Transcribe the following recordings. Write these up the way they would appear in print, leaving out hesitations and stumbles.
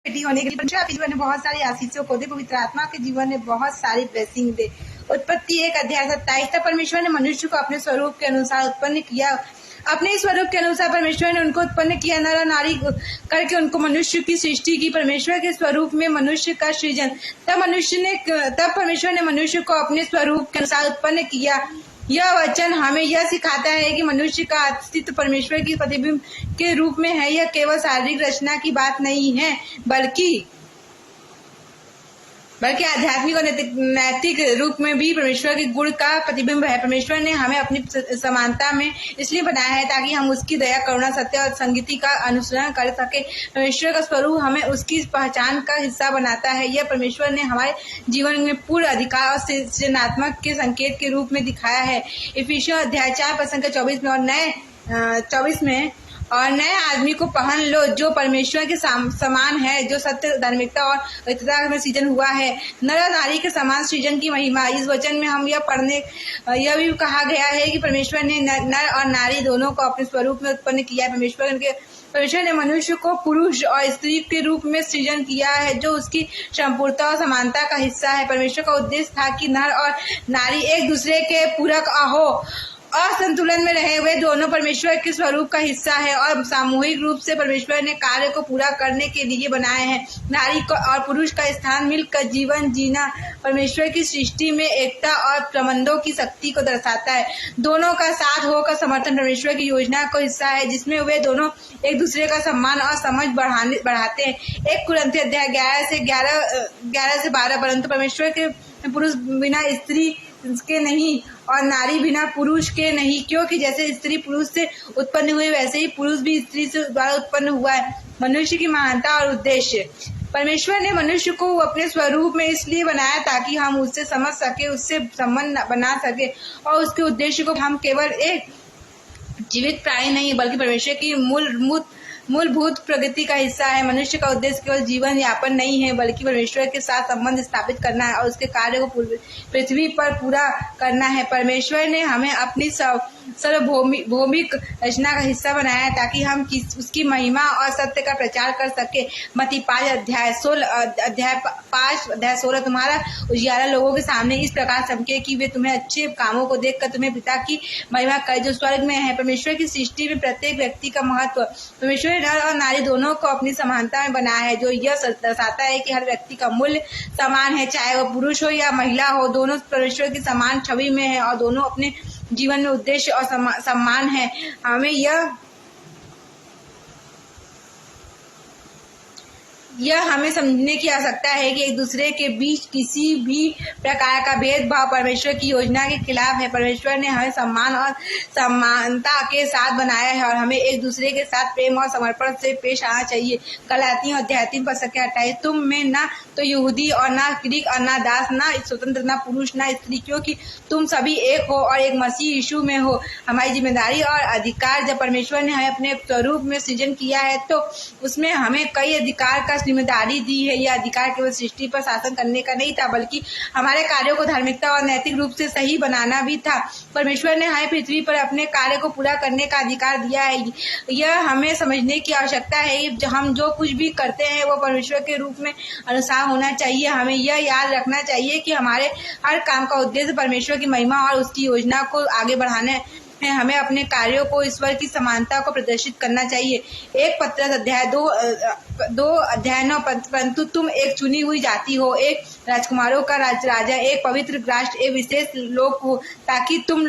बेटी होने के लिए परमेश्वर आपके जीवन में बहुत सारी आशीषों को दे, पवित्र आत्मा के जीवन में बहुत सारी ब्लेसिंग दे। उत्पत्ति 1:27 तक परमेश्वर ने मनुष्य को अपने स्वरूप के अनुसार उत्पन्न किया। अपने स्वरूप के अनुसार परमेश्वर ने उनको उत्पन्न किया, नर और नारी करके उनको मनुष्य की सृष्टि की। परमेश्वर के स्वरूप में मनुष्य का सृजन। तब परमेश्वर ने मनुष्य को अपने स्वरूप के अनुसार उत्पन्न किया। यह वचन हमें यह सिखाता है कि मनुष्य का अस्तित्व परमेश्वर की प्रतिबिंब के रूप में है। यह केवल शारीरिक रचना की बात नहीं है, बल्कि आध्यात्मिक और नैतिक रूप में भी परमेश्वर के गुण का प्रतिबिंब है। परमेश्वर ने हमें अपनी समानता में इसलिए बनाया है ताकि हम उसकी दया, करुणा, सत्य और संगति का अनुसरण कर सके। परमेश्वर का स्वरूप हमें उसकी पहचान का हिस्सा बनाता है। यह परमेश्वर ने हमारे जीवन में पूर्ण अधिकार और सृजनात्मक के संकेत के रूप में दिखाया है। इफिसियों 4:24 में और नए आदमी को पहन लो जो परमेश्वर के समान है, जो सत्य, धार्मिकता और पवित्रता में सृजन हुआ है। नर और नारी के समान सृजन की महिमा। इस वचन में हम यह भी कहा गया है कि परमेश्वर ने नर और नारी दोनों को अपने स्वरूप में उत्पन्न किया है। परमेश्वर ने मनुष्य को पुरुष और स्त्री के रूप में सृजन किया है, जो उसकी संपूर्णता और समानता का हिस्सा है। परमेश्वर का उद्देश्य था कि नर और नारी एक दूसरे के पूरक हो और संतुलन में रहे हुए दोनों परमेश्वर के स्वरूप का हिस्सा है और सामूहिक रूप से परमेश्वर ने कार्य को पूरा करने के लिए बनाए हैं। नारी को और पुरुष का स्थान मिलकर जीवन जीना परमेश्वर की सृष्टि में एकता और प्रबंधों की शक्ति को दर्शाता है। दोनों का साथ होकर समर्थन परमेश्वर की योजना का हिस्सा है, जिसमें वे दोनों एक दूसरे का सम्मान और समझ बढ़ाते हैं। 1 कुरिन्थियों 11-12 परंतु परमेश्वर के पुरुष बिना स्त्री के नहीं और नारी बिना पुरुष के नहीं, क्योंकि जैसे स्त्री पुरुष से उत्पन्न हुई वैसे ही पुरुष भी स्त्री से द्वारा उत्पन्न हुआ है। मनुष्य की महानता और उद्देश्य। परमेश्वर ने मनुष्य को अपने स्वरूप में इसलिए बनाया ताकि हम उससे समझ सके, उससे संबंध बना सके और उसके उद्देश्य को हम केवल एक जीवित प्राणी नहीं बल्कि परमेश्वर की मूलभूत प्रगति का हिस्सा है। मनुष्य का उद्देश्य केवल जीवन यापन नहीं है, बल्कि परमेश्वर के साथ संबंध स्थापित करना है और उसके कार्य को पृथ्वी पर पूरा करना है। परमेश्वर ने हमें अपनी सार्वभौमिक रचना का हिस्सा बनाया ताकि हम उसकी महिमा और सत्य का प्रचार कर सके। मत्ती 5:16 तुम्हारा उजियारा लोगों के सामने इस प्रकार चमके कि वे तुम्हें अच्छे कामों को देखकर तुम्हें पिता की महिमा करे जो स्वर्ग में है। परमेश्वर की सृष्टि में प्रत्येक व्यक्ति का महत्व। परमेश्वर ने नर और नारी दोनों को अपनी समानता में बनाया है, जो यह दर्शाता है कि हर व्यक्ति का मूल्य समान है, चाहे वह पुरुष हो या महिला हो। दोनों परमेश्वर की समान छवि में है और दोनों अपने जीवन में उद्देश्य और सम्मान है। हमें यह हमें समझने की आवश्यकता है कि एक दूसरे के बीच किसी भी प्रकार का भेदभाव परमेश्वर की योजना के खिलाफ है। परमेश्वर ने हमें सम्मान और समानता के साथ बनाया है और हमें एक दूसरे के साथ प्रेम और समर्पण से पेश आना चाहिए। गलातियों 3:28 तुम में न तो यहूदी और न ग्रीक और न दास, न स्वतंत्र, न पुरुष, न स्त्री, क्योंकि तुम सभी एक हो और एक मसीह यीशु में हो। हमारी जिम्मेदारी और अधिकार। जब परमेश्वर ने हमें अपने स्वरूप में सृजन किया है तो उसमें हमें कई अधिकार का जिम्मेदारी दी है। यह अधिकार केवल सृष्टि पर शासन करने का नहीं था, बल्कि हमारे कार्यों को धार्मिकता और नैतिक रूप से सही बनाना भी था। परमेश्वर ने हमें पृथ्वी पर अपने कार्य को पूरा करने का अधिकार दिया है। यह हमें समझने की आवश्यकता है कि हम जो कुछ भी करते हैं वो परमेश्वर के रूप में अनुसार होना चाहिए। हमें यह याद रखना चाहिए कि हमारे हर काम का उद्देश्य परमेश्वर की महिमा और उसकी योजना को आगे बढ़ाना है। हमें अपने कार्यों को ईश्वर की समानता को प्रदर्शित करना चाहिए। 1 पत्रस 2:9 परंतु तुम एक चुनी हुई जाति हो, एक राजकुमारों का राजा, एक पवित्र राष्ट्र, एक विशेष लोग हो, ताकि तुम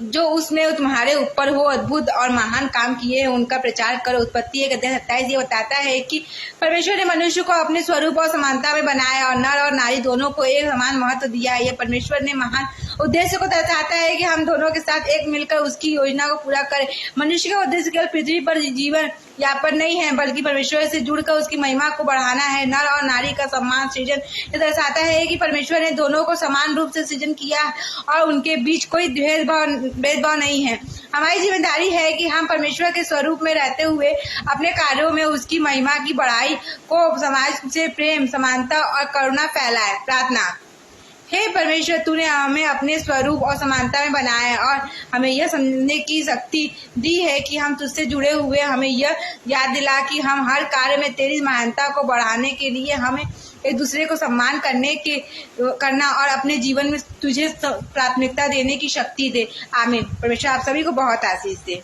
जो उसने तुम्हारे ऊपर हो अद्भुत और महान काम किए हैं उनका प्रचार करो। उत्पत्ति 1:27 ये बताता है कि परमेश्वर ने मनुष्य को अपने स्वरूप और समानता में बनाया और नर और नारी दोनों को एक समान महत्व दिया है। यह परमेश्वर ने महान उद्देश्य को दर्शाता है कि हम दोनों के साथ एक मिलकर उसकी योजना को पूरा करें। मनुष्य का उद्देश्य केवल पृथ्वी पर जीवन यापन नहीं है, बल्कि परमेश्वर से जुड़कर उसकी महिमा को बढ़ाना है। नर और नारी का समान सृजन यह दर्शाता है कि परमेश्वर ने दोनों को समान रूप से सृजन किया और उनके बीच कोई भेदभाव नहीं है। हमारी जिम्मेदारी है कि हम परमेश्वर के स्वरूप में रहते हुए अपने कार्यों में उसकी महिमा की बढ़ाई को समाज से प्रेम, समानता और करुणा फैलाएं। प्रार्थना। हे परमेश्वर, तूने हमें अपने स्वरूप और समानता में बनाया है और हमें यह समझने की शक्ति दी है कि हम तुझसे जुड़े हुए। हमें यह याद दिला कि हम हर कार्य में तेरी महानता को बढ़ाने के लिए हमें एक दूसरे को सम्मान करना और अपने जीवन में तुझे प्राथमिकता देने की शक्ति दे। आमीन। परमेश्वर आप सभी को बहुत आशीष दे।